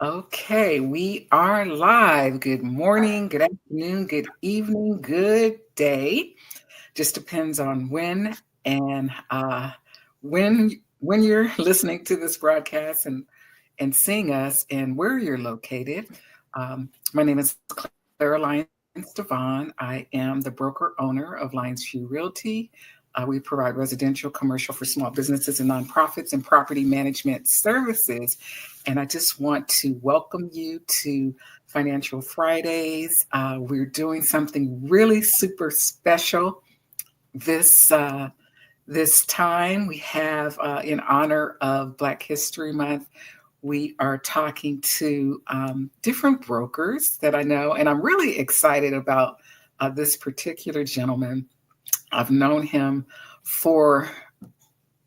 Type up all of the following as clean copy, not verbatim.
Okay, we are live. Good morning, good afternoon, good evening, good day. Just depends on and when you're listening to this broadcast and seeing us and where you're located. My name is Clara Lyons-DeVaughn. I am the broker owner of Lyonsview Realty. We provide residential, commercial for small businesses and nonprofits and property management services. And I just want to welcome you to Financial Fridays. We're doing something really super special this time. We have, in honor of Black History Month, we are talking to different brokers that I know, and I'm really excited about this particular gentleman. I've known him for,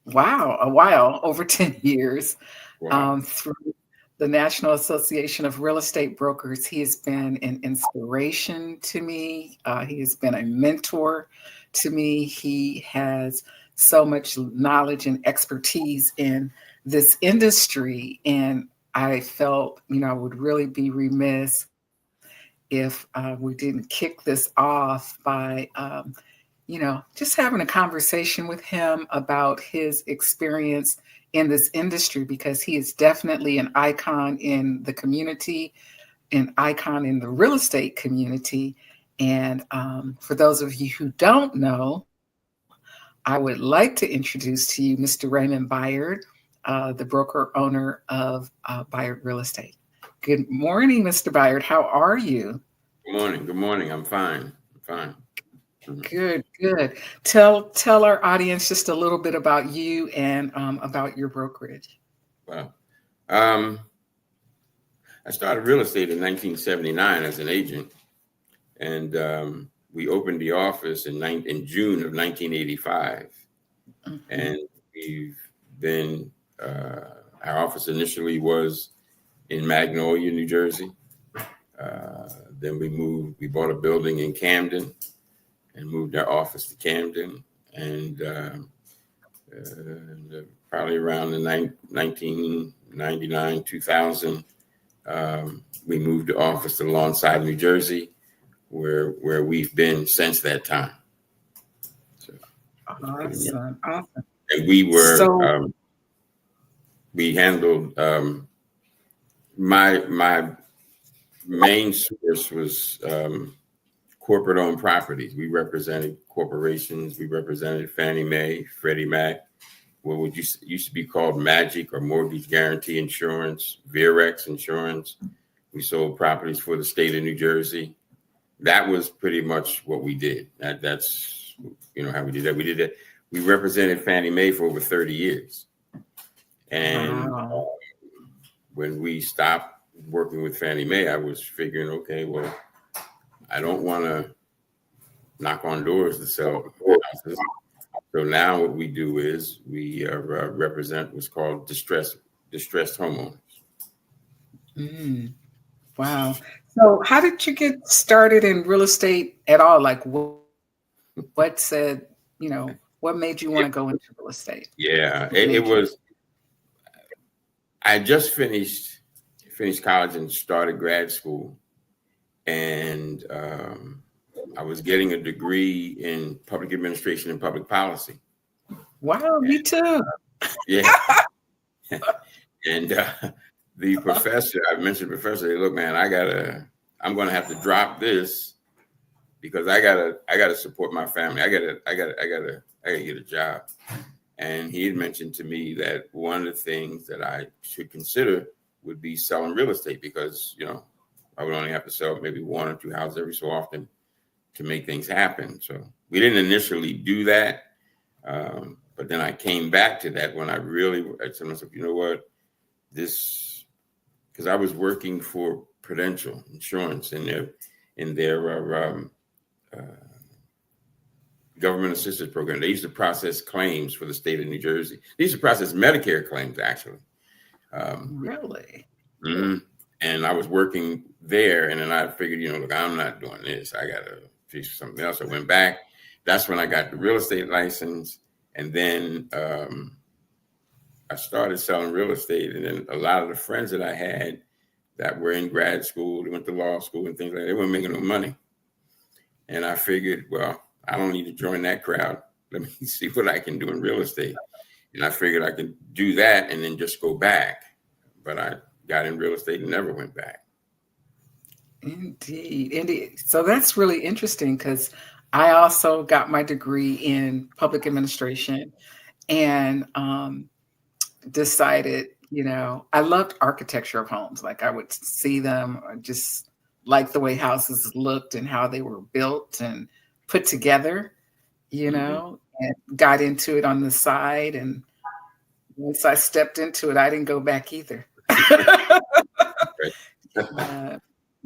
a while, over 10 years, through the National Association of Real Estate Brokers. He has been an inspiration to me. He has been a mentor to me. He has so much knowledge and expertise in this industry. And I felt, I would really be remiss if we didn't kick this off by just having a conversation with him about his experience in this industry, because he is definitely an icon in the community, an icon in the real estate community. And for those of you who don't know, I would like to introduce to you Mr. Raymond Byard, the broker owner of Byard Real Estate. Good morning, Mr. Byard. How are you? Good morning. I'm fine. Good. Tell our audience just a little bit about you and about your brokerage. Well, I started real estate in 1979 as an agent, and we opened the office in June of 1985. Mm-hmm. And we've been, our office initially was in Magnolia, New Jersey. Then we bought a building in Camden and moved our office to Camden. And probably around the 1999, 2000, we moved the office to Lawnside, New Jersey, where we've been since that time. So, awesome. And we were, we handled, my main source was corporate-owned properties. We represented corporations. We represented Fannie Mae, Freddie Mac, what used to be called Magic or Mortgage Guarantee Insurance, Virex Insurance. We sold properties for the state of New Jersey. That was pretty much what we did. That's how we did that. We did that. We represented Fannie Mae for over 30 years. And when we stopped working with Fannie Mae, I was figuring, okay, well, I don't want to knock on doors to sell houses. So now what we do is we represent what's called distressed homeowners. Wow. So how did you get started in real estate at all? Like what said, what made you want to go into real estate? Yeah, it was, I just finished college and started grad school. And I was getting a degree in public administration and public policy. Wow, me too. Yeah. And the professor, I mentioned professor, look, man, I'm going to have to drop this because I gotta support my family. I gotta get a job. And he had mentioned to me that one of the things that I should consider would be selling real estate because, I would only have to sell maybe one or two houses every so often to make things happen. So we didn't initially do that. But then I came back to that when I said to myself, you know what, because I was working for Prudential Insurance in their government assistance program. They used to process claims for the state of New Jersey. They used to process Medicare claims, actually. Really? Mm-hmm. And I was working there, and then I figured, look, I'm not doing this. I got to fix something else. I went back. That's when I got the real estate license. And then I started selling real estate. And then a lot of the friends that I had that were in grad school, they went to law school and things like that. They weren't making no money. And I figured, well, I don't need to join that crowd. Let me see what I can do in real estate. And I figured I could do that and then just go back. But I got in real estate and never went back. Indeed, indeed. So that's really interesting because I also got my degree in public administration and decided, I loved architecture of homes. Like I would see them, or just like the way houses looked and how they were built and put together, and got into it on the side. And once I stepped into it, I didn't go back either.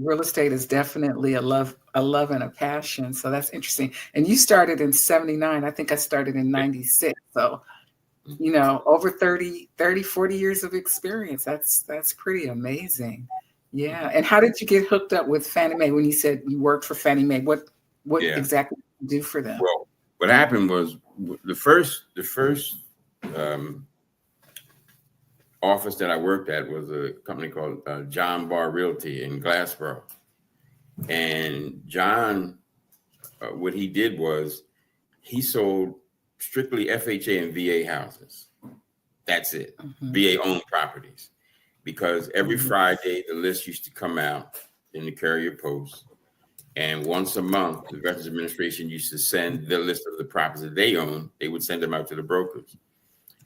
Real estate is definitely a love and a passion. So that's interesting. And you started in 79. I think I started in 96. So, over 30, 40 years of experience. That's pretty amazing. Yeah. And how did you get hooked up with Fannie Mae when you said you worked for Fannie Mae? What exactly did you do for them? Well, what happened was the first office that I worked at was a company called Byard Realty in Glassboro. And John, what he did was he sold strictly FHA and VA houses. That's it. VA owned properties. Because every Friday, the list used to come out in the Courier Post. And once a month, the Veterans Administration used to send the list of the properties that they own. They would send them out to the brokers.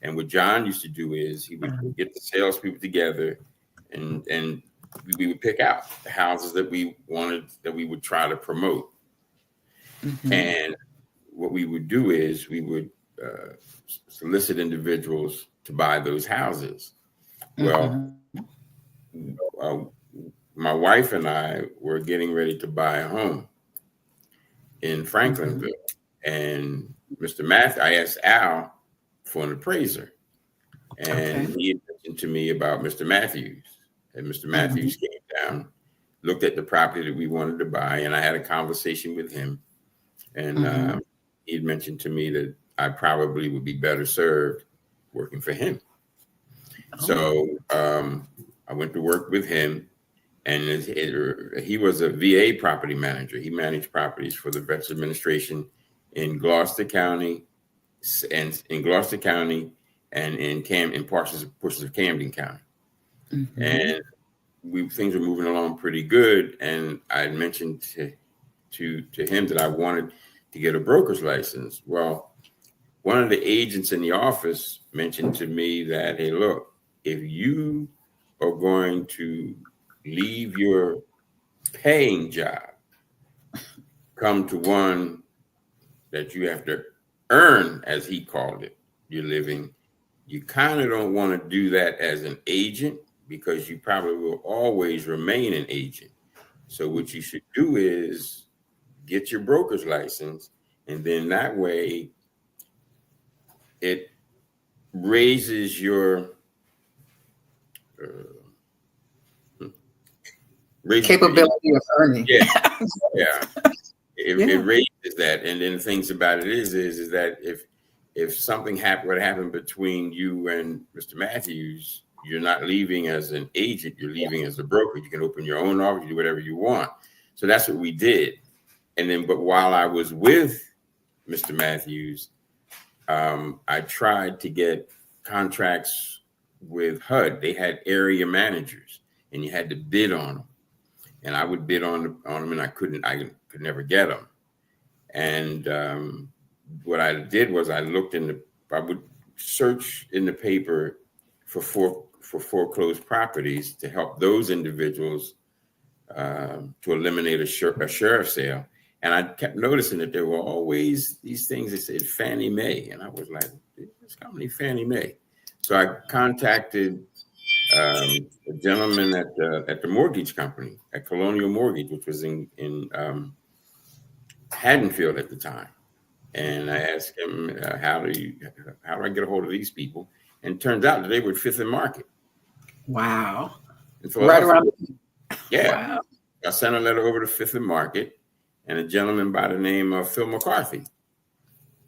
And what John used to do is he would get the salespeople together and we would pick out the houses that we wanted, that we would try to promote. And what we would do is we would solicit individuals to buy those houses. Well, my wife and I were getting ready to buy a home in Franklinville. And I asked Al for an appraiser. And he mentioned to me about Mr. Matthews. And Mr. Matthews came down, looked at the property that we wanted to buy, and I had a conversation with him. And he had mentioned to me that I probably would be better served working for him. So I went to work with him, and he was a VA property manager. He managed properties for the Veterans Administration in Gloucester County, and in portions of Camden County. And things were moving along pretty good. And I mentioned to him that I wanted to get a broker's license. Well, one of the agents in the office mentioned to me that, hey, look, if you are going to leave your paying job, come to one that you have to earn, as he called it, your living, you kind of don't want to do that as an agent because you probably will always remain an agent. So what you should do is get your broker's license, and then that way it raises your capability of earning. It raises that. And then the things about it is that if something would happen between you and Mr. Matthews, you're not leaving as an agent, you're leaving as a broker. You can open your own office, do whatever you want. So that's what we did. And then, but while I was with Mr. Matthews, I tried to get contracts with HUD. They had area managers, and you had to bid on them. And I would bid on them, and I could never get them. And what I did was I would search in the paper for foreclosed properties to help those individuals to eliminate a sheriff sale. And I kept noticing that there were always these things that said Fannie Mae. And I was like, this company Fannie Mae. So I contacted a gentleman at the mortgage company, at Colonial Mortgage, which was in Haddonfield at the time. And I asked him, how do I get a hold of these people? And it turns out that they were Fifth and Market. Wow. Right around. Yeah. Wow. I sent a letter over to Fifth and Market, and a gentleman by the name of Phil McCarthy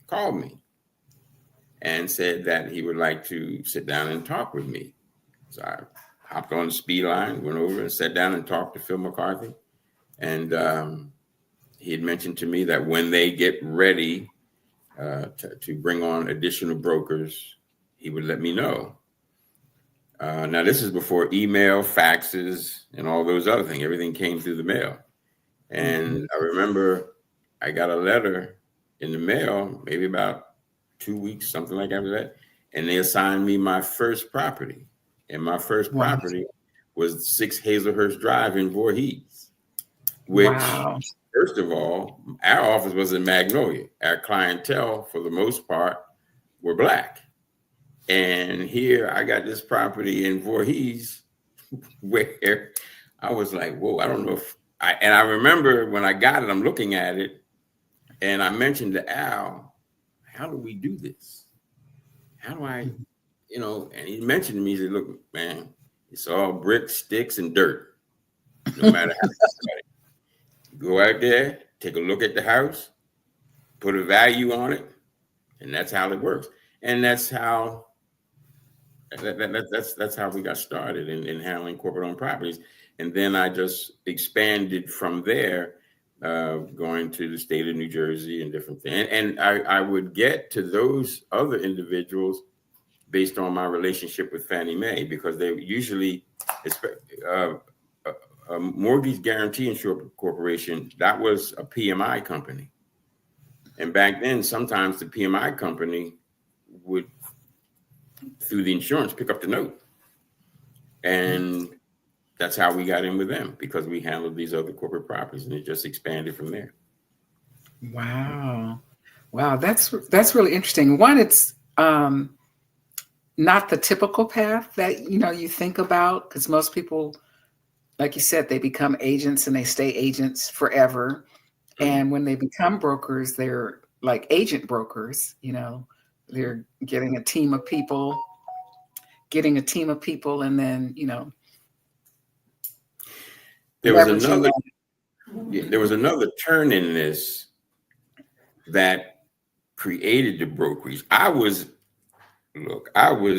called me and said that he would like to sit down and talk with me. So I hopped on the speed line, went over and sat down and talked to Phil McCarthy. And he had mentioned to me that when they get ready to bring on additional brokers, he would let me know. Now, this is before email, faxes, and all those other things. Everything came through the mail. And I remember I got a letter in the mail, maybe about 2 weeks, something like after that. And they assigned me my first property. And my first property was 6 Hazelhurst Drive in Voorhees, which, first of all, our office was in Magnolia. Our clientele, for the most part, were Black. And here I got this property in Voorhees where I was like, whoa, I don't know if I remember when I got it, I'm looking at it and I mentioned to Al, how do we do this? How do I, and he mentioned to me, he said, look, man, it's all bricks, sticks, and dirt. No matter how you cut it. Go out there, take a look at the house, put a value on it, and that's how it works. And that's how that's how we got started in handling corporate-owned properties. And then I just expanded from there, going to the state of New Jersey and different things. And I would get to those other individuals based on my relationship with Fannie Mae, because they usually a Mortgage Guarantee Insurance Corporation, that was a PMI company. And back then, sometimes the PMI company would, through the insurance, pick up the note. And that's how we got in with them, because we handled these other corporate properties, and it just expanded from there. Wow. That's really interesting. One, it's not the typical path that, you think about, because most people, like you said, they become agents and they stay agents forever. And when they become brokers, they're like agent brokers, they're getting a team of people, and then, there was another turn in this that created the brokerage. I was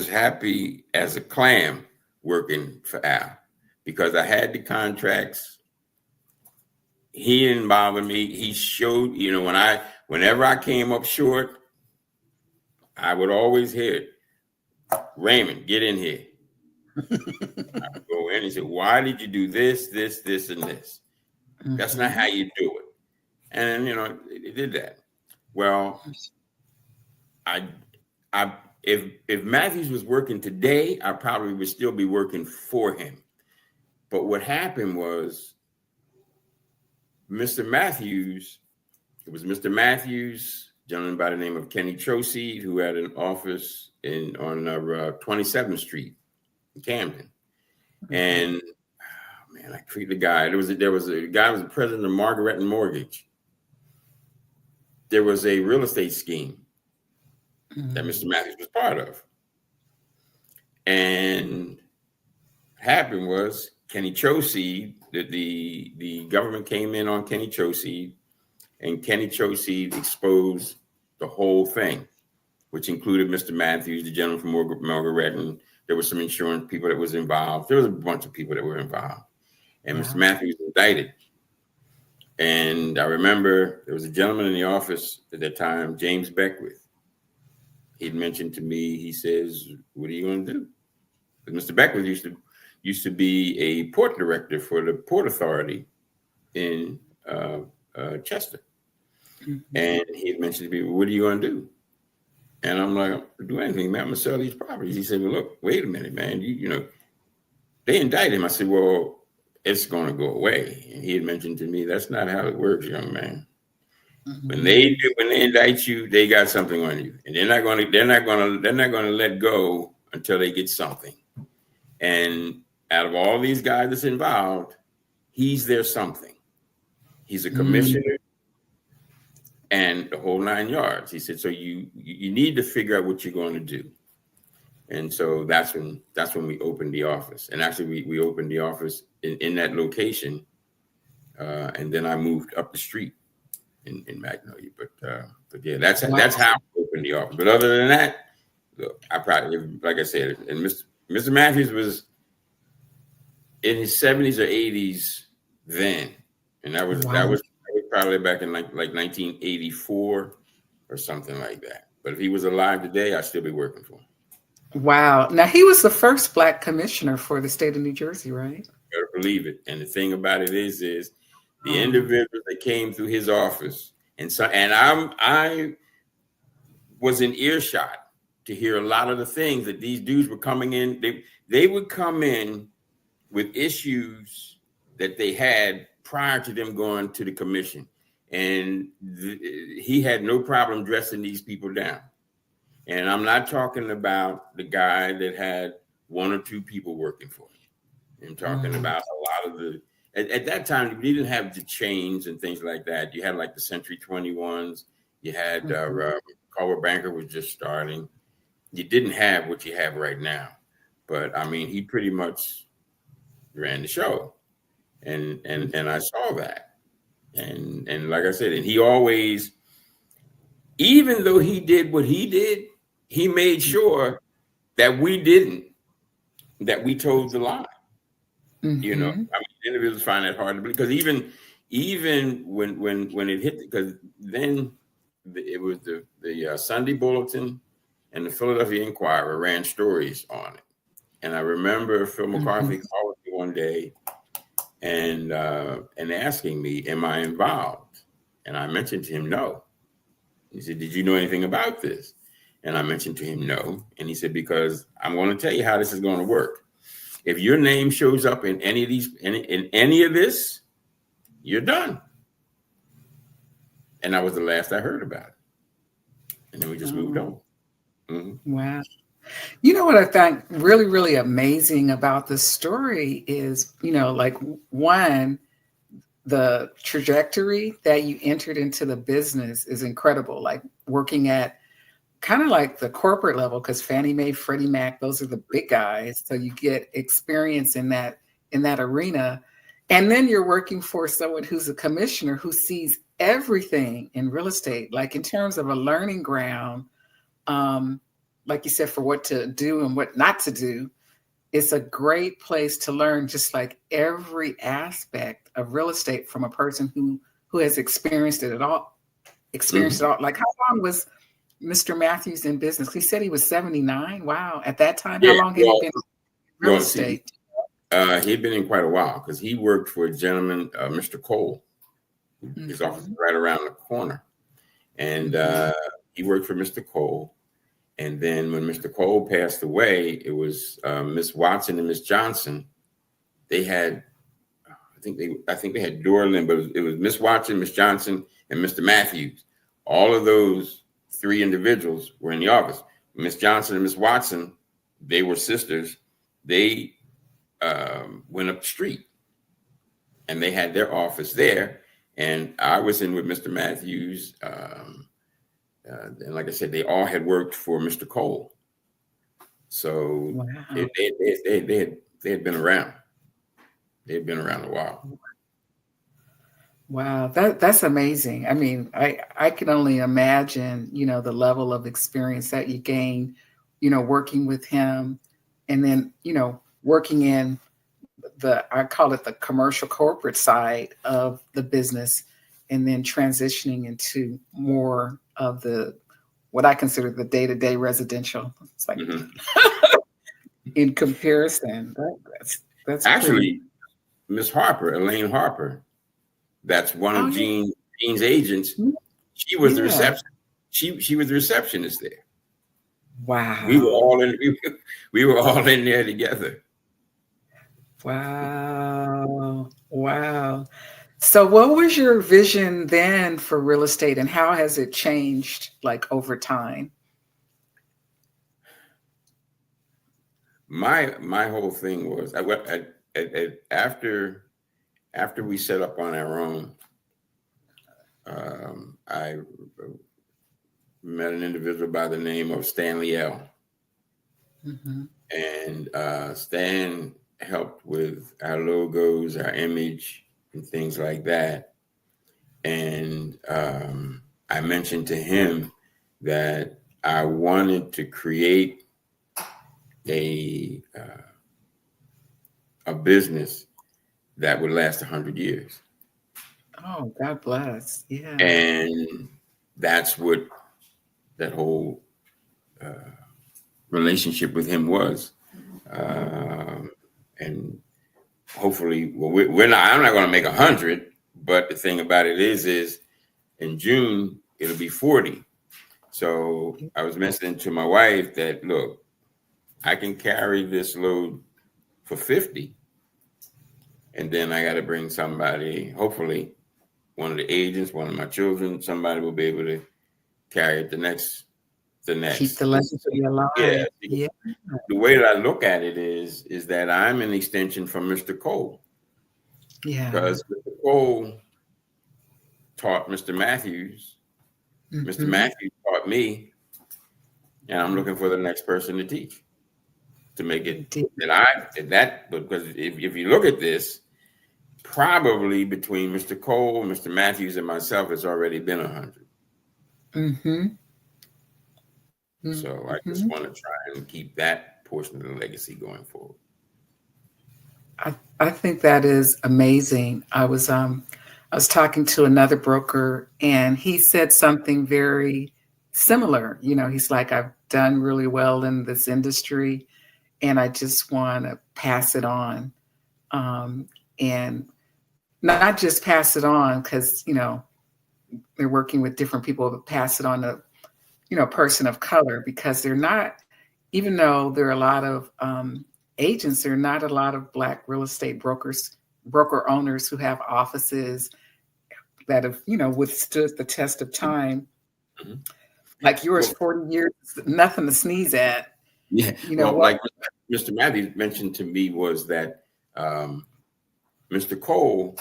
happy as a clam working for Al, because I had the contracts. He didn't bother me. He showed, whenever I came up short, I would always hear it. Raymond, get in here. I would go in and say, why did you do this, this, this, and this? That's not how you do it. And, it did that. Well, if Matthews was working today, I probably would still be working for him. But what happened was, Mr. Matthews, a gentleman by the name of Kenny Troseed, who had an office on 27th Street in Camden. And I treated the guy. There was a guy who was the president of Margaret and Mortgage. There was a real estate scheme that Mr. Matthews was part of. And what happened was, Kenny Troseed, the government came in on Kenny Troseed, and Kenny Troseed exposed the whole thing, which included Mr. Matthews, the gentleman from Margaret, and there were some insurance people that was involved. There was a bunch of people that were involved, and Mr. Matthews was indicted. And I remember there was a gentleman in the office at that time, James Beckwith. He'd mentioned to me, he says, "What are you going to do?" Because Mr. Beckwith used to be a port director for the Port Authority in Chester. And he had mentioned to me, "What are you going to do?" And I'm like, "I'll do anything, man. I'm going to sell these properties." He said, "Well, look, wait a minute, man. They indicted him." I said, "Well, it's going to go away." And he had mentioned to me, "That's not how it works, young man. When they indict you, they got something on you, and they're not going to let go until they get something. And out of all these guys that's involved, he's their something. He's a commissioner and the whole 9 yards." He said, "So you need to figure out what you're going to do." And so that's when we opened the office. And actually we opened the office in that location. And then I moved up the street in Magnolia. But yeah, that's how we opened the office. But other than that, look, I probably, like I said, and Mr. Matthews was in his 70s or 80s then, and that was probably back in like 1984 or something like that. But if he was alive today, I'd still be working for him. Wow. Now, he was the first Black commissioner for the state of New Jersey, right? Better believe it. And the thing about it is the individuals that came through his office, and I was in earshot to hear a lot of the things that these dudes were coming in. They would come in with issues that they had prior to them going to the commission. And he had no problem dressing these people down. And I'm not talking about the guy that had one or two people working for him. I'm talking about a lot of the, at that time, you didn't have the chains and things like that. You had like the Century 21s. You had Culver Banker was just starting. You didn't have what you have right now. But I mean, he pretty much ran the show. And I saw that. And like I said, and he always, even though he did what he did, he made sure that we didn't, that we told the lie. You know, I mean, individuals find that hard to believe, because even when it hit, because then it was the Sunday Bulletin and the Philadelphia Inquirer ran stories on it. And I remember Phil McCarthy called me one day and asking me, am I involved? And I mentioned to him, no. He said, did you know anything about this? And I mentioned to him, no. And he said, because I'm going to tell you how this is going to work. If your name shows up in any of these, in any of this, you're done. And that was the last I heard about it. And then we just moved on. Wow. You know what I find really, really amazing about this story is, you know, like, one, the trajectory that you entered into the business is incredible. Like working at kind of like the corporate level, because Fannie Mae, Freddie Mac, those are the big guys. So you get experience in that arena. And then you're working for someone who's a commissioner who sees everything in real estate, like in terms of a learning ground, like you said, for what to do and what not to do. It's a great place to learn just like every aspect of real estate from a person who has experienced it all. Like, how long was Mr. Matthews in business? He said he was 79. Wow. At that time, how long had he been in real estate? He'd been in quite a while, because he worked for a gentleman, Mr. Cole. His office is right around the corner. And he worked for Mr. Cole. And then when Mr. Cole passed away, it was Miss Watson and Miss Johnson. They had, I think they had Dorlin, but it was Miss Watson, Miss Johnson, and Mr. Matthews. All of those three individuals were in the office. Miss Johnson and Miss Watson, they were sisters. They went up the street, and they had their office there. And I was in with Mr. Matthews. And like I said, they all had worked for Mr. Cole. So they had been around. They had been around a while. Wow, that's amazing. I mean, I can only imagine, you know, the level of experience that you gain, you know, working with him, and then, you know, working in I call it the commercial corporate side of the business, and then transitioning into more of what I consider the day-to-day residential. It's like in comparison, that's actually Miss Harper, Elaine Harper. That's one of Gene's agents. She was the reception. She was the receptionist there. Wow. We were all in there together. Wow. Wow. So what was your vision then for real estate, and how has it changed like over time? My whole thing was after we set up on our own, I met an individual by the name of Stanley L. And Stan helped with our logos, our image, and things like that. And I mentioned to him that I wanted to create a a business that would last 100 years. Oh, God bless. Yeah. And that's what that whole relationship with him was. And hopefully, well, we're not, I'm not going to make 100, but the thing about it is in June, it'll be 40. So I was mentioning to my wife that, look, I can carry this load for 50. And then I got to bring somebody, hopefully one of the agents, one of my children, somebody will be able to carry it the next. Keep the legacy alive. Yeah. Yeah. The way that I look at it is that I'm an extension from Mr. Cole. Yeah. Because Mr. Cole taught Mr. Matthews. Mm-hmm. Mr. Matthews taught me. And I'm looking for the next person to teach. To make it because if you look at this, probably between Mr. Cole, Mr. Matthews, and myself, it's already been 100. Mm-hmm. So I just want to try and keep that portion of the legacy going forward. I think that is amazing. I was talking to another broker, and he said something very similar. You know, he's like, I've done really well in this industry, and I just want to pass it on, and not just pass it on because, you know, they're working with different people, but pass it on to, you know, a person of color, because they're not, even though there are a lot of agents, there are not a lot of Black real estate broker owners who have offices that have, you know, withstood the test of time. Mm-hmm. Like yours, 40 years, nothing to sneeze at. Yeah, you know, well, like Mr. Matthews mentioned to me was that Mr. Cole,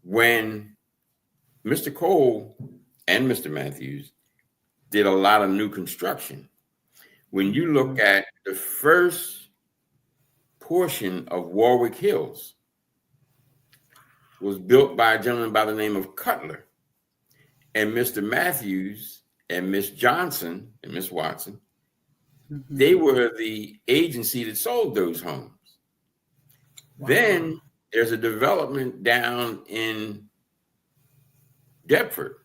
when Mr. Cole and Mr. Matthews did a lot of new construction, when you look at the first portion of Warwick Hills was built by a gentleman by the name of Cutler, and Mr. Matthews and Miss Johnson and Miss Watson, they were the agency that sold those homes. Wow. Then there's a development down in Deptford,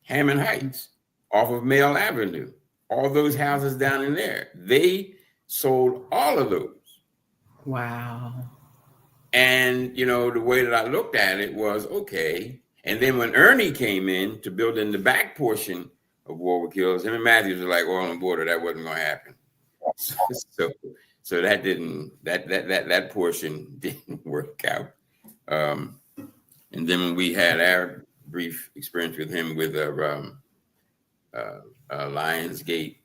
Hammond Heights, off of Mail Avenue. All those houses down in there, they sold all of those. Wow. And, you know, the way that I looked at it was, okay. And then when Ernie came in to build in the back portion of Warwick Hills, him and Matthews were like, well, on the border, that wasn't going to happen. So that didn't, that portion didn't work out. And then when we had our brief experience with him with Lionsgate,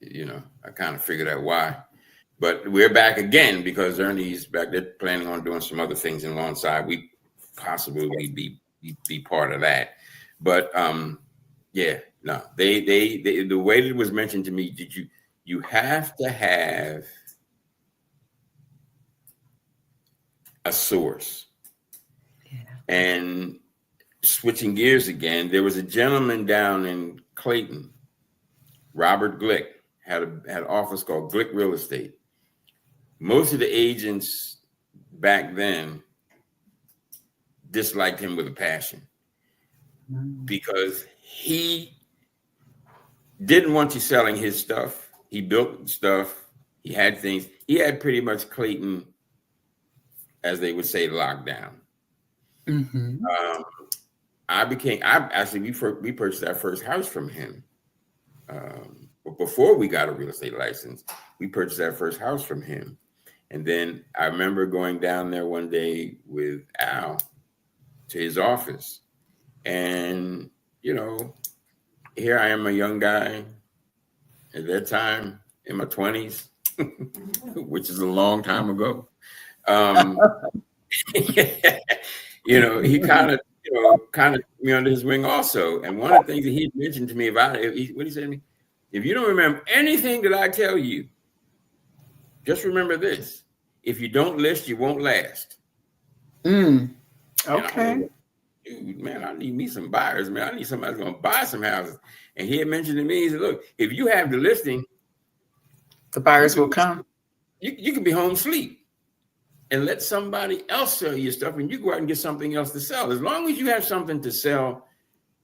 you know, I kind of figured out why. But we're back again because Ernie's back there planning on doing some other things alongside. We possibly be part of that. But yeah, no, they the way that it was mentioned to me, you have to have a source. Yeah. And switching gears again, there was a gentleman down in Clayton, Robert Glick, had an office called Glick Real Estate. Most of the agents back then disliked him with a passion because he didn't want you selling his stuff. He built stuff. He had things. He had pretty much Clayton, as they would say, locked down. Mm-hmm. We purchased our first house from him. But before we got a real estate license, we purchased our first house from him. And then I remember going down there one day with Al to his office. And, you know, here I am, a young guy at that time in my 20s, which is a long time ago. You know, he kind of put me under his wing also. And one of the things that he mentioned to me about it, what he said to me, if you don't remember anything that I tell you, just remember this. If you don't list, you won't last. Okay. Dude, man, I need me some buyers, man. I need somebody who's going to buy some houses. And he had mentioned to me, he said, look, if you have the listing, the buyers will come. You can be home asleep. and let somebody else sell your stuff, and you go out and get something else to sell. As long as you have something to sell,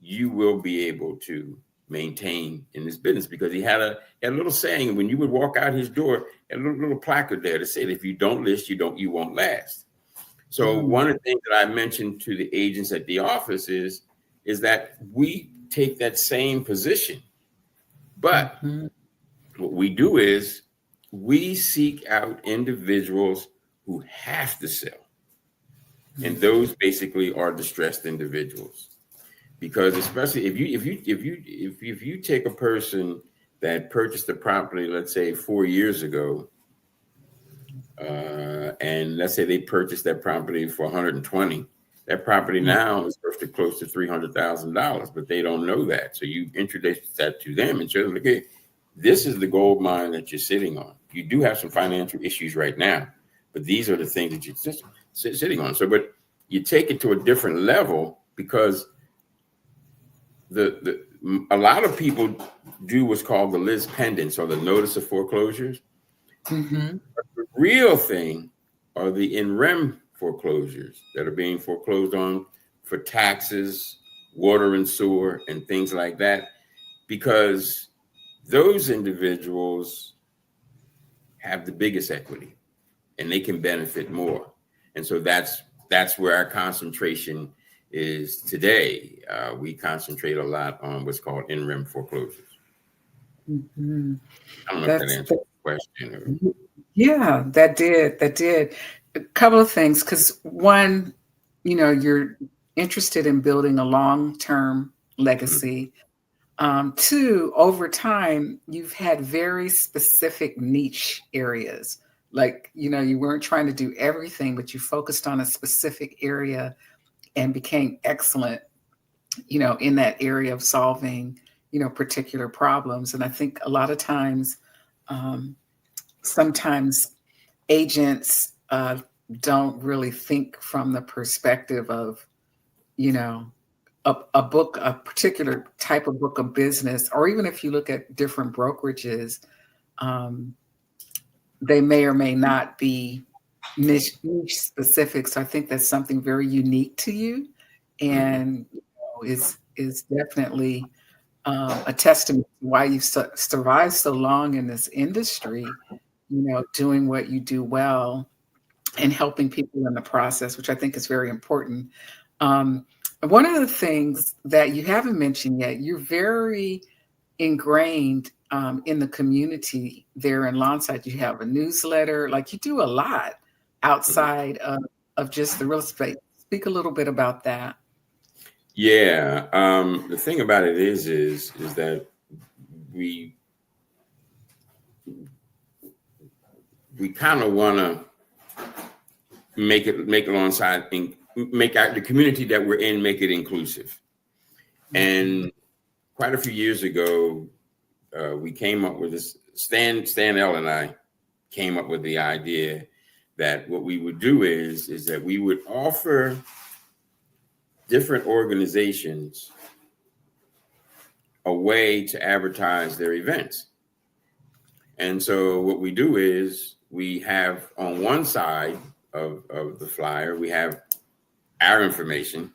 you will be able to maintain in this business, because he had a little saying when you would walk out his door, a little placard there to say that if you don't list, you won't last. So one of the things that I mentioned to the agents at the office is that we take that same position, but what we do is we seek out individuals who have to sell, and those basically are distressed individuals. Because especially if you take a person that purchased a property, let's say 4 years ago, and let's say they purchased that property for 120, that property now is worth close to $300,000, but they don't know that. So you introduce that to them and show them, okay, this is the gold mine that you're sitting on. You do have some financial issues right now, but these are the things that you're sitting on. So, but you take it to a different level, because a lot of people do what's called the lis pendens, or the notice of foreclosures. But the real thing are the in rem foreclosures that are being foreclosed on for taxes, water and sewer, and things like that, because those individuals have the biggest equity and they can benefit more. And so that's where our concentration is today. We concentrate a lot on what's called in rem foreclosures. I don't know if that answers the question. Or... Yeah, that did. A couple of things, because one, you're interested in building a long-term legacy. Two, over time, you've had very specific niche areas. Like, you weren't trying to do everything, but you focused on a specific area and became excellent, in that area of solving, particular problems. And I think a lot of times, sometimes agents don't really think from the perspective of, a particular type of book of business, or even if you look at different brokerages, they may or may not be niche specific. So I think that's something very unique to you, and is definitely a testament to why you've survived so long in this industry, doing what you do well and helping people in the process, which I think is very important. One of the things that you haven't mentioned yet, you're very ingrained in the community there in Lawnside. You have a newsletter, like you do a lot outside of just the real estate. Speak a little bit about that. Yeah. The thing about it is that we kind of want to make Lawnside, make the community that we're in, make it inclusive. And quite a few years ago, we came up with this. Stan L and I came up with the idea that what we would do is that we would offer different organizations a way to advertise their events. And so what we do is we have on one side of the flyer, we have our information.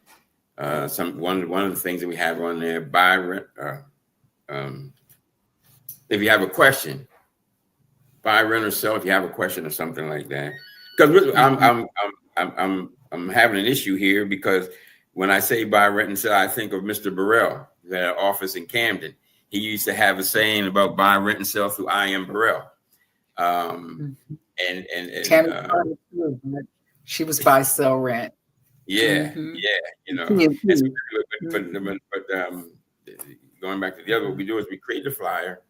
One of the things that we have on there, if you have a question, buy, rent, or sell. If you have a question or something like that, because I'm having an issue here, because when I say buy, rent, and sell, I think of Mr. Burrell, who had an office in Camden. He used to have a saying about buy, rent, and sell through I am Burrell. She was buy, sell, rent. Yeah, but going back to the other, what we do is we create the flyer,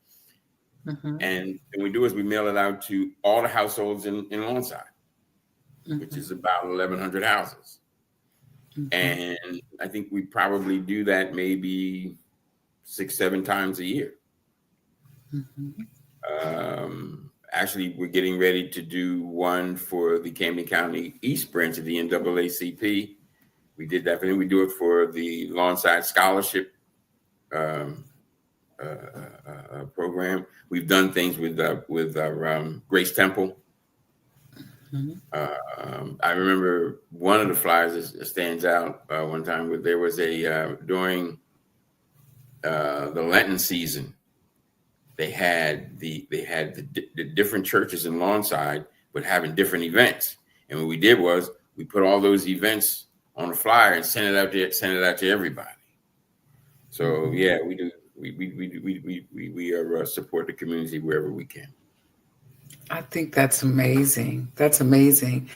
and what we do is we mail it out to all the households in Lawnside, which is about 1,100 houses. And I think we probably do that maybe 6-7 times a year. Actually, we're getting ready to do one for the Camden County East branch of the NAACP. We did that, and then we do it for the Lawnside Scholarship program. We've done things with Grace Temple. Mhm. I remember one of the flyers that stands out one time. Where there was a during the Lenten season, they had the different churches in Lawnside, but having different events. And what we did was we put all those events on a flyer and sent it out to everybody. So yeah, we do. We support the community wherever we can. I think that's amazing. That's amazing.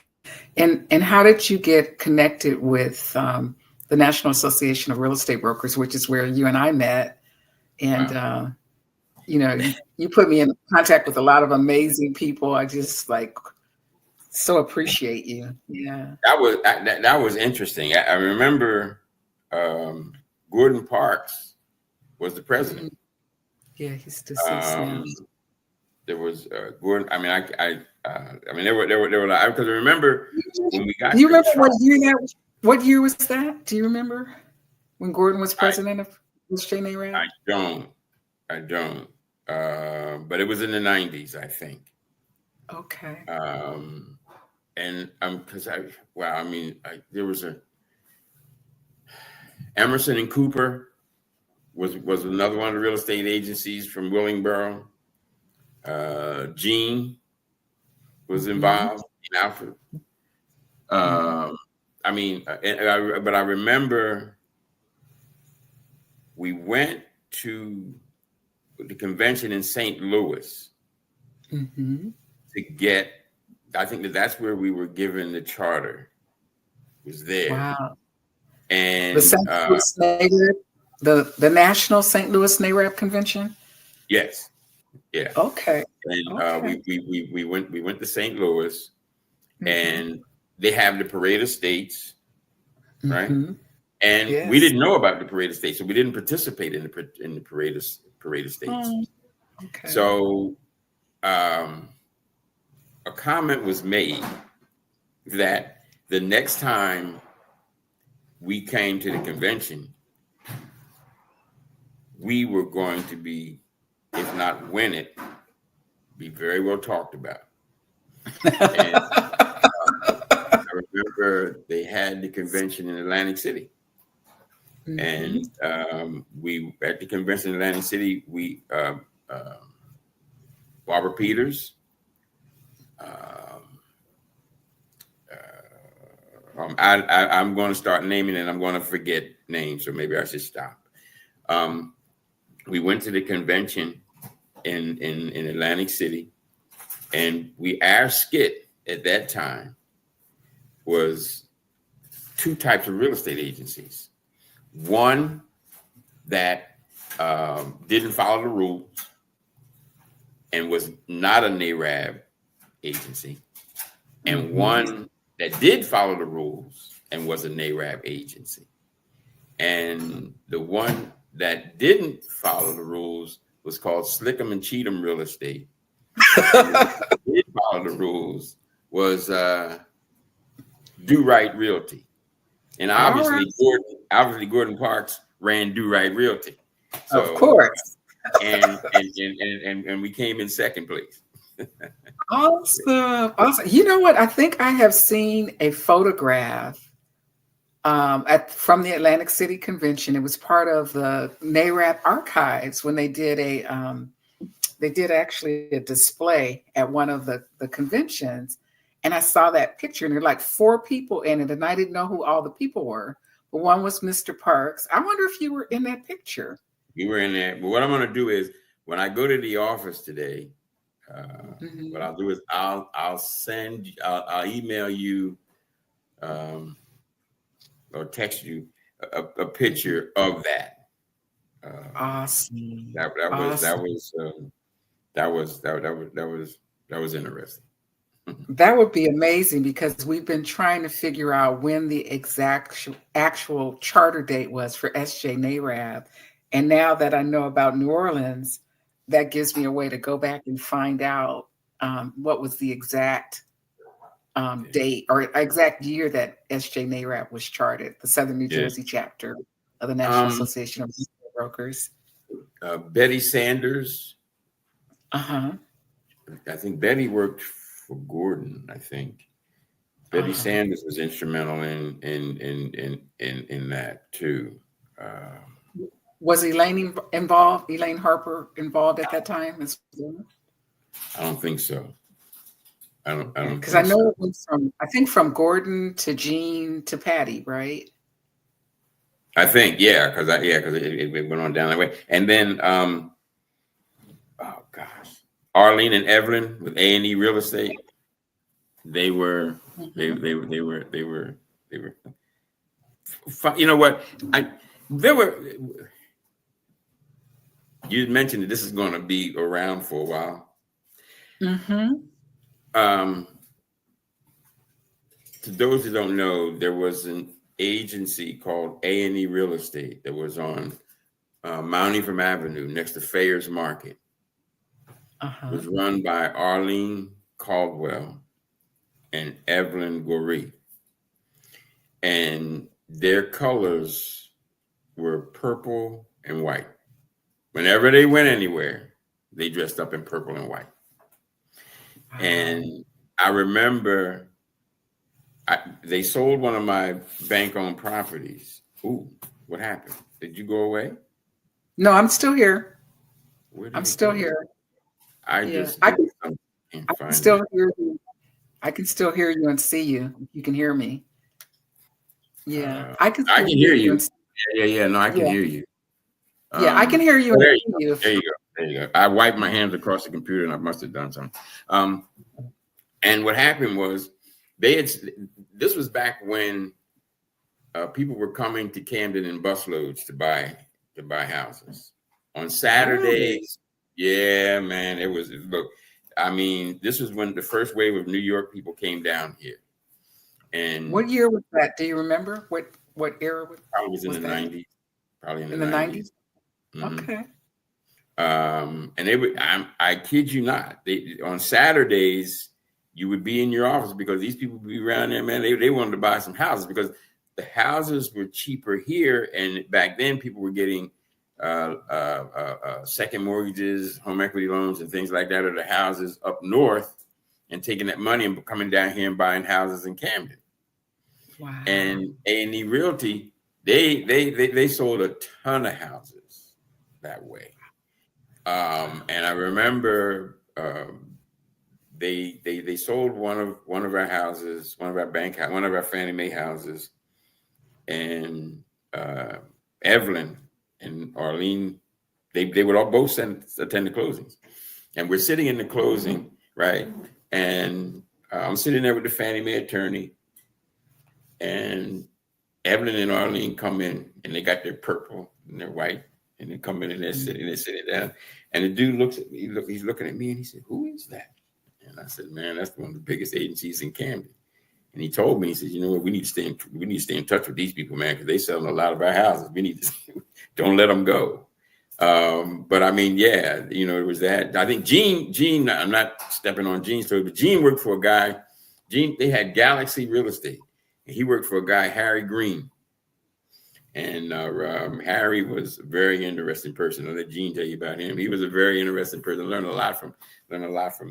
And how did you get connected with the National Association of Real Estate Brokers, which is where you and I met? And Wow. you put me in contact with a lot of amazing people. I just so appreciate you. Yeah. That was interesting. I remember Gordon Parks was the president. Mhm. Yeah, he's deceased now. There was Gordon. I mean, there were because I remember when we got Do you to remember what year was that? Do you remember when Gordon was president of SJ NAREB? I don't. But it was in the 90s, I think. Okay. And because there was Emerson and Cooper was another one of the real estate agencies from Willingboro. Gene was involved in Alfred. But I remember we went to the convention in St. Louis to get. I think that's where we were given the charter. Was there? Wow. And the St. Louis NAREB, the National St. Louis NAREB convention. Yes. Yeah. Okay. And we went to St. Louis, and they have the Parade of States, right? And we didn't know about the Parade of States, so we didn't participate in the Parade of States. Okay. So a comment was made that the next time we came to the convention, we were going to be, if not win it, be very well talked about. And I remember they had the convention in Atlantic City. And we at the convention in Atlantic City, we Barbara Peters, I'm going to start naming and I'm going to forget names, so maybe I should stop. We went to the convention in Atlantic City, and our skit at that time was two types of real estate agencies. One that didn't follow the rules and was not a NAREB agency, and one that did follow the rules and was a NAREB agency. And the one that didn't follow the rules was called Slickum and Cheatham Real Estate. And the did follow the rules was Do Right Realty. And obviously Gordon Parks ran Do Right Realty. So, of course. And we came in second place. Awesome. You know what? I think I have seen a photograph from the Atlantic City Convention. It was part of the NAREB archives when they did actually a display at one of the conventions. And I saw that picture, and there were like 4 people in it, and I didn't know who all the people were. But one was Mr. Parks. I wonder if you were in that picture. You were in there. But what I'm going to do is, when I go to the office today, what I'll do is I'll email you or text you a picture of that. Awesome. That was interesting. That would be amazing, because we've been trying to figure out when the exact actual charter date was for SJ NAREB. And now that I know about New Orleans, that gives me a way to go back and find out what was the exact date or exact year that SJ NAREB was chartered, the Southern New Jersey chapter of the National Association of Real Estate Brokers. Betty Sanders. I think Betty worked for Gordon, I think. Betty Sanders was instrumental in that too. Was Elaine involved? Elaine Harper involved at that time as well? I don't think so. I don't Because I think know so. it was from Gordon to Jean to Patty, right? I think, because it went on down that way. And then oh gosh, Arlene and Evelyn with A&E Real Estate. They were fun. You know what? You mentioned that this is going to be around for a while. To those who don't know, there was an agency called A&E Real Estate that was on Mount Ephraim Avenue next to Fayers Market. It was run by Arlene Caldwell and Evelyn Goree. And their colors were purple and white. Whenever they went anywhere, they dressed up in purple and white. And I remember they sold one of my bank-owned properties. Ooh, what happened? Did you go away? No, I'm still here. I'm still here. I can still hear you. I can still hear you and see you. You can hear me. Yeah, I can hear you. Yeah. No, I can hear you. Yeah, I can hear you. There you go. I wiped my hands across the computer and I must have done something. And what happened was this was back when people were coming to Camden in busloads to buy houses on Saturdays. Yeah, man, this was when the first wave of New York people came down here. And what year was that? Do you remember what era? Probably was in the 90s. Probably in the 90s. Mm-hmm. Okay. And I kid you not, on Saturdays you would be in your office because these people would be around there, man. They wanted to buy some houses because the houses were cheaper here, and back then people were getting second mortgages, home equity loans, and things like that, or the houses up north, and taking that money and coming down here and buying houses in Camden. Wow. And A&E Realty, they sold a ton of houses that way. And I remember they sold one of our houses, one of our Fannie Mae houses, and Evelyn and Arlene, they would all both attend the closings. And we're sitting in the closing, right? And I'm sitting there with the Fannie Mae attorney, and Evelyn and Arlene come in, and they got their purple and their white, and they come in and they're sitting down. And the dude looks at me, he's looking at me, and he said, "Who is that?" And I said, "Man, that's one of the biggest agencies in Camden." And he told me, he said, "You know what? We need to stay in touch with these people, man, because they selling a lot of our houses. We need to don't let them go." But I mean, yeah, it was that. I think Gene, I'm not stepping on Gene's story, but Gene worked for a guy. They had Galaxy Real Estate, and he worked for a guy, Harry Green. And Harry was a very interesting person. I'll let Gene tell you about him. He was a very interesting person. Learned a lot from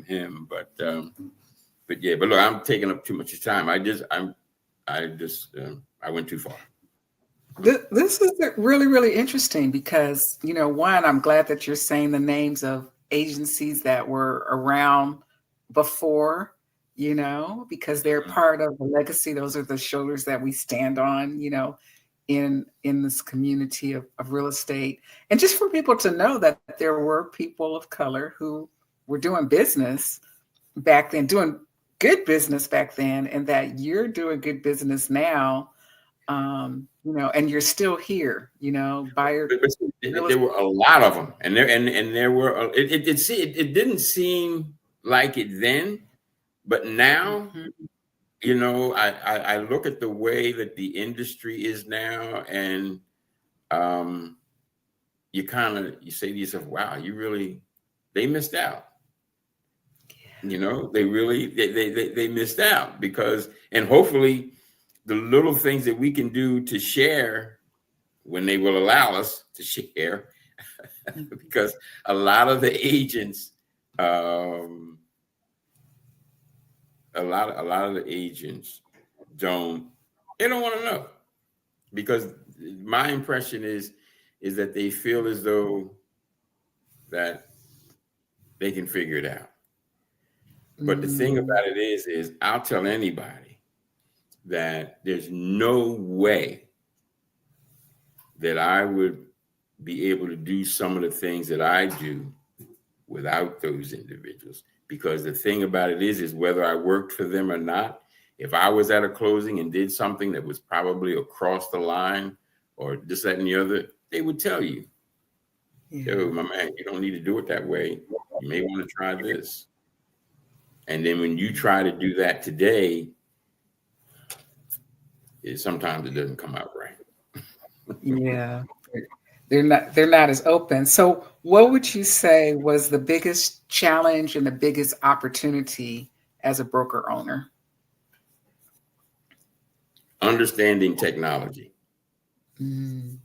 him. But look, I'm taking up too much time. I went too far. This is really, really interesting because, one, I'm glad that you're saying the names of agencies that were around before, because they're part of the legacy. Those are the shoulders that we stand on, in this community of real estate. And just for people to know that there were people of color who were doing business back then, doing good business back then, and that you're doing good business now, and you're still here, Byard. There were a lot of them, and there were. It didn't seem like it then, but now, I look at the way that the industry is now, and you say to yourself, "Wow, they missed out." They really they missed out because, and hopefully the little things that we can do to share when they will allow us to share, because a lot of the agents a lot of the agents don't want to know, because my impression is that they feel as though that they can figure it out. But the thing about it is I'll tell anybody that there's no way that I would be able to do some of the things that I do without those individuals. Because the thing about it is whether I worked for them or not, if I was at a closing and did something that was probably across the line or this, that, and the other, they would tell you, yo, my man, you don't need to do it that way. You may want to try this. And then when you try to do that today, sometimes it doesn't come out right. Yeah. They're not as open. So what would you say was the biggest challenge and the biggest opportunity as a broker owner? Understanding technology. The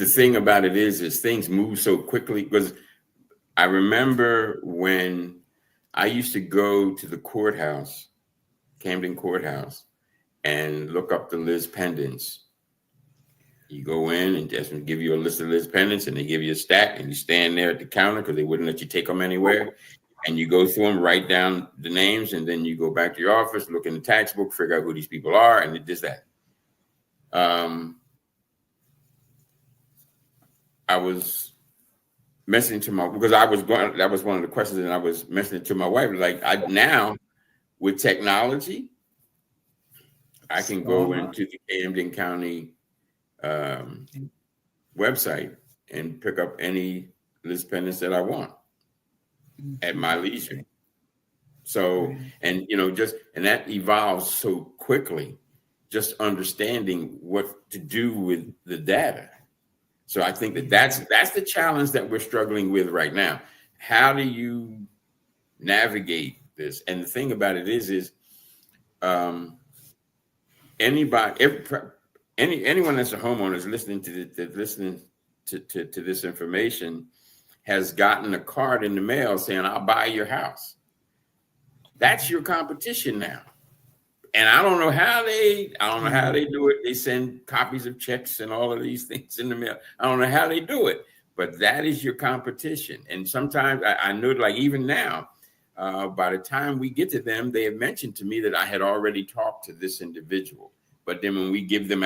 thing about it is things move so quickly, because I remember when I used to go to the courthouse, Camden Courthouse, and look up the Liz pendants. You go in and just give you a list of Liz pendants, and they give you a stack, and you stand there at the counter because they wouldn't let you take them anywhere. And you go through them, write down the names, and then you go back to your office, look in the tax book, figure out who these people are, and it does that. I was mentioning to because that was one of the questions, and I was mentioning to my wife, like, now with technology, I can go into the Camden County website and pick up any list pendants that I want at my leisure. So, and and that evolves so quickly, just understanding what to do with the data. So I think that's the challenge that we're struggling with right now. How do you navigate this? And the thing about it is anyone that's a homeowner is listening to this information has gotten a card in the mail saying, "I'll buy your house." That's your competition now. And I don't know how they do it. They send copies of checks and all of these things in the mail. I don't know how they do it, but that is your competition. And sometimes I know, like even now, by the time we get to them, they have mentioned to me that I had already talked to this individual. But then when we give them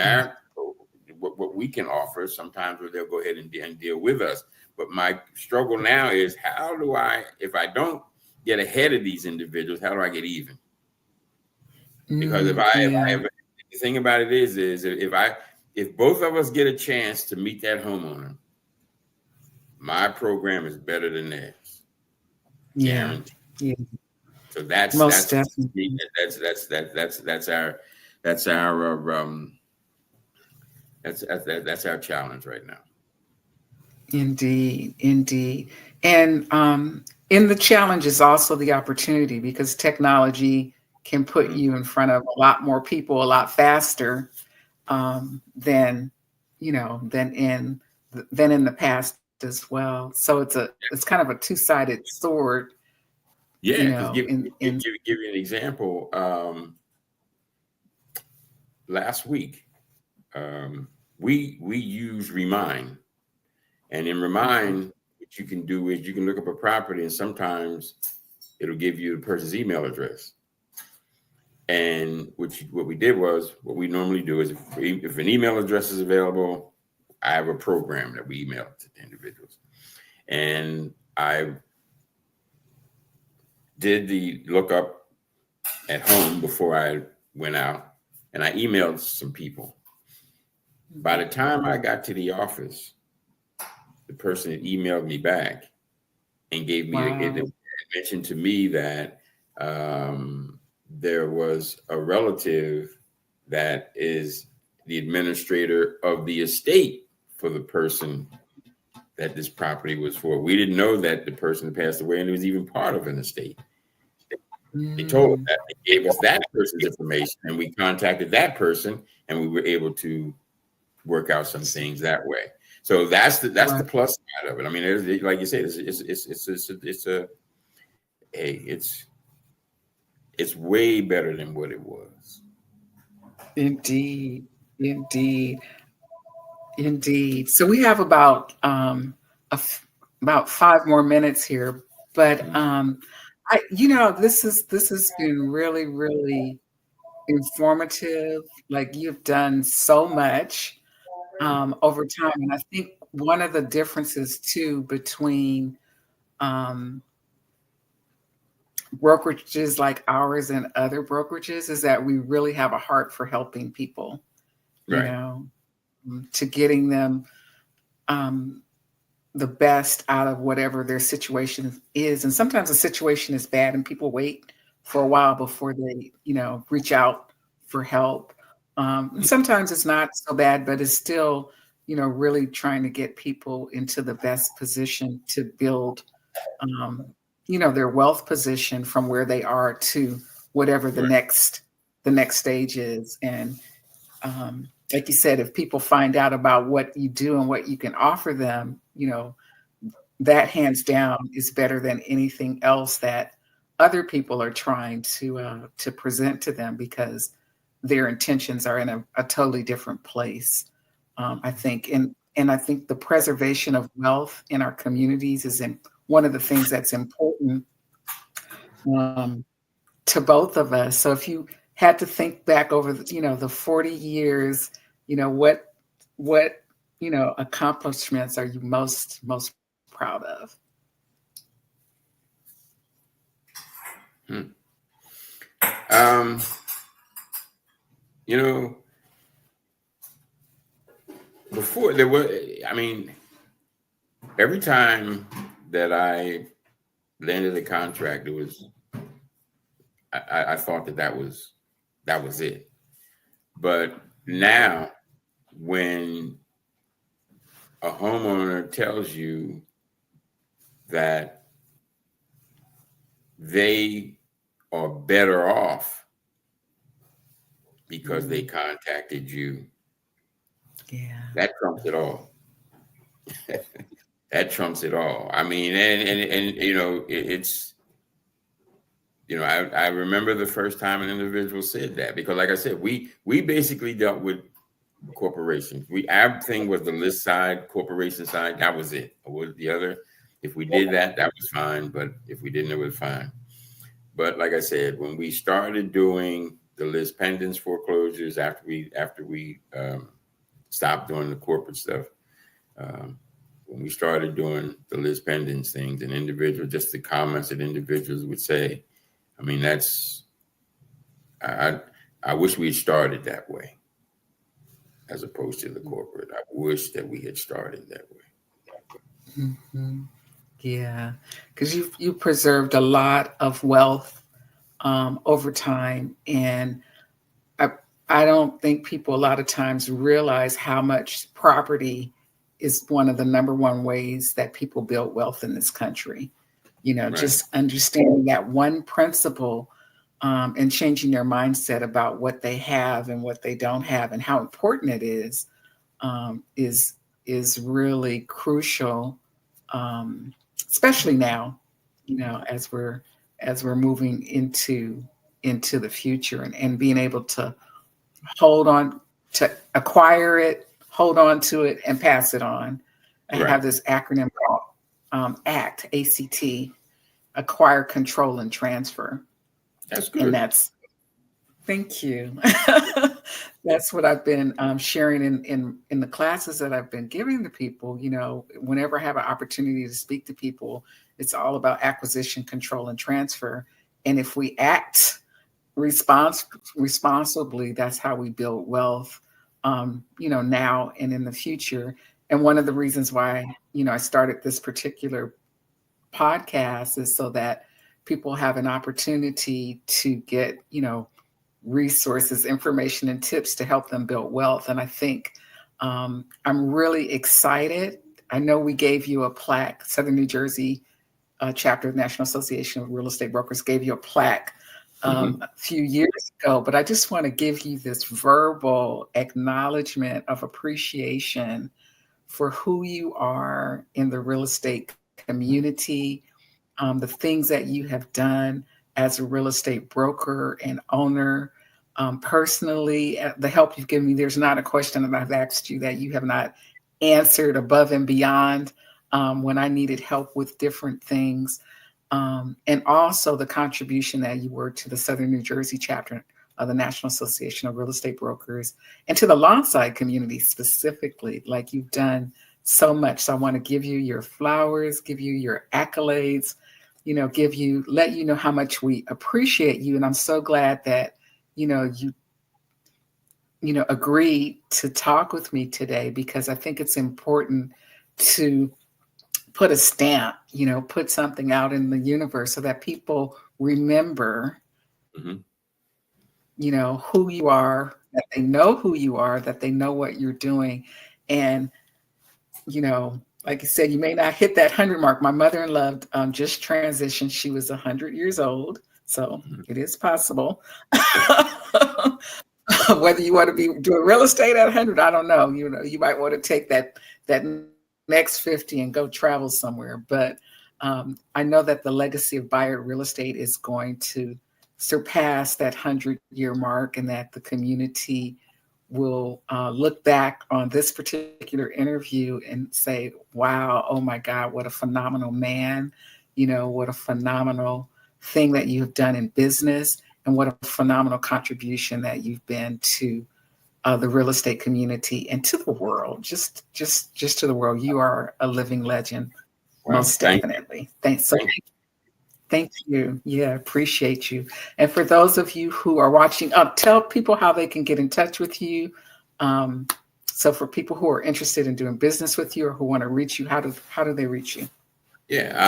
what we can offer, sometimes they'll go ahead and deal with us. But my struggle now is, how do if I don't get ahead of these individuals, how do I get even? Because the thing about it is if both of us get a chance to meet that homeowner, my program is better than theirs. Yeah. So that's our challenge right now. Indeed. And in the challenge is also the opportunity, because technology can put you in front of a lot more people a lot faster than in the past as well. So it's kind of a two-sided sword. Yeah, give you an example. Last week, we use Remind, and in Remind, what you can do is you can look up a property, and sometimes it'll give you the person's email address. And what we did was, what we normally do is, if an email address is available, I have a program that we email to the individuals. And I did the lookup at home before I went out, and I emailed some people. By the time I got to the office, the person had emailed me back and gave me it mentioned to me that there was a relative that is the administrator of the estate for the person that this property was for. We didn't know that the person passed away and it was even part of an estate. They told us that. They gave us that person's information, and we contacted that person, and we were able to work out some things that way. So that's the plus side of it. I mean, like you said, hey, it's way better than what it was. Indeed, indeed, indeed. So we have about 5 more minutes here, but this has been really, really informative. Like you've done so much over time, and I think one of the differences too between um, brokerages like ours and other brokerages is that we really have a heart for helping people, you Right. know, to getting them um, the best out of whatever their situation is. And sometimes the situation is bad and people wait for a while before they, reach out for help. And sometimes it's not so bad, but it's still, really trying to get people into the best position to build, um, their wealth position from where they are to whatever the Right. next stage is. And like you said, if people find out about what you do and what you can offer them, that hands down is better than anything else that other people are trying to present to them, because their intentions are in a totally different place. I think, and I think the preservation of wealth in our communities is one of the things that's important um, to both of us. So if you had to think back over, the 40 years, what accomplishments are you most proud of? Um, you know, before there was, I mean, every time that I landed a contract, it was, I thought that was it. But now, when a homeowner tells you that they are better off because they contacted you, Yeah. that trumps it all. That trumps it all. I mean, and it's, I remember the first time an individual said that, because like I said, we basically dealt with corporations. Our thing was the list side, corporation side. That was it. Or was the other. If we did that, that was fine. But if we didn't, it was fine. But like I said, when we started doing the list pendants foreclosures, after we stopped doing the corporate stuff, when we started doing the list pendants things, and just the comments that individuals would say, I mean, I wish we had started that way, as opposed to the corporate. I wish that we had started that way. Mm-hmm. Yeah, because you preserved a lot of wealth over time, and I I don't think people a lot of times realize how much property is one of the number one ways that people build wealth in this country. Right. Just understanding that one principle, and changing their mindset about what they have and what they don't have and how important it is, um, is is really crucial, especially now, as we're moving into the future, and being able to hold on to acquire it, hold on to it, and pass it on. I have Right. this acronym called ACT, ACT, acquire, control, and transfer. That's And good. thank you. That's what I've been sharing in the classes that I've been giving to people. Whenever I have an opportunity to speak to people, it's all about acquisition, control, and transfer. And if we act responsibly, that's how we build wealth, now and in the future. And one of the reasons why, I started this particular podcast is so that people have an opportunity to get, resources, information, and tips to help them build wealth. And I think I'm really excited. I know we gave you a plaque, Southern New Jersey chapter of the National Association of Real Estate Brokers gave you a plaque a few years ago, but I just want to give you this verbal acknowledgement of appreciation for who you are in the real estate community, the things that you have done as a real estate broker and owner. Personally, the help you've given me, there's not a question that I've asked you that you have not answered above and beyond when I needed help with different things. And also the contribution that you were to the Southern New Jersey chapter of the National Association of Real Estate Brokers and to the Lawnside community specifically. Like, you've done so much. So I want to give you your flowers, give you your accolades, let you know how much we appreciate you. And I'm so glad that, you agreed to talk with me today, because I think it's important to put a stamp, put something out in the universe so that people remember, Mm-hmm. Who you are, that they know who you are, that they know what you're doing. And, like you said, you may not hit that 100 mark. My mother-in-law just transitioned. She was 100 years old. So it is possible. Whether you want to be doing real estate at 100, I don't know. You might want to take that next 50 and go travel somewhere. But I know that the legacy of Byard Real Estate is going to surpass that 100-year mark, and that the community will look back on this particular interview and say, wow, oh my God, what a phenomenal man, what a phenomenal thing that you've done in business, and what a phenomenal contribution that you've been to the real estate community and to the world, just to the world. You are a living legend, most definitely. Thanks. Thank you. Yeah, appreciate you. And for those of you who are watching, tell people how they can get in touch with you. So for people who are interested in doing business with you or who want to reach you, how do they reach you? Yeah,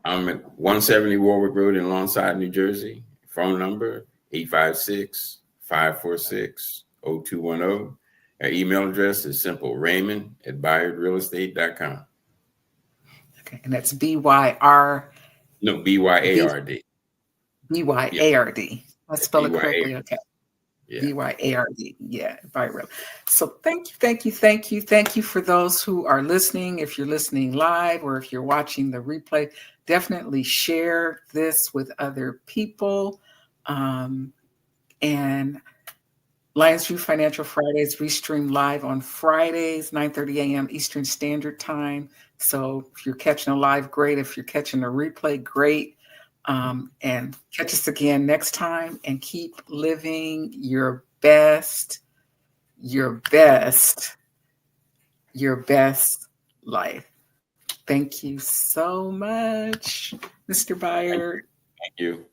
I'm at 170 Warwick Road in Lawnside, New Jersey. Phone number 856-546-0210. Our email address is simple, Raymond@ByardRealEstate.com. Okay, and that's BYR. No, BYARD. BYARD. Let's spell it correctly. Okay. Yeah. BYARD. Yeah. Byard Real. So thank you for those who are listening. If you're listening live or if you're watching the replay, definitely share this with other people. And Lyonsview Financial Fridays, we stream live on Fridays, 9:30 a.m. Eastern Standard Time. So if you're catching a live, great. If you're catching a replay, great. And catch us again next time, and keep living your best life. Thank you so much, Mr. Byard. Thank you.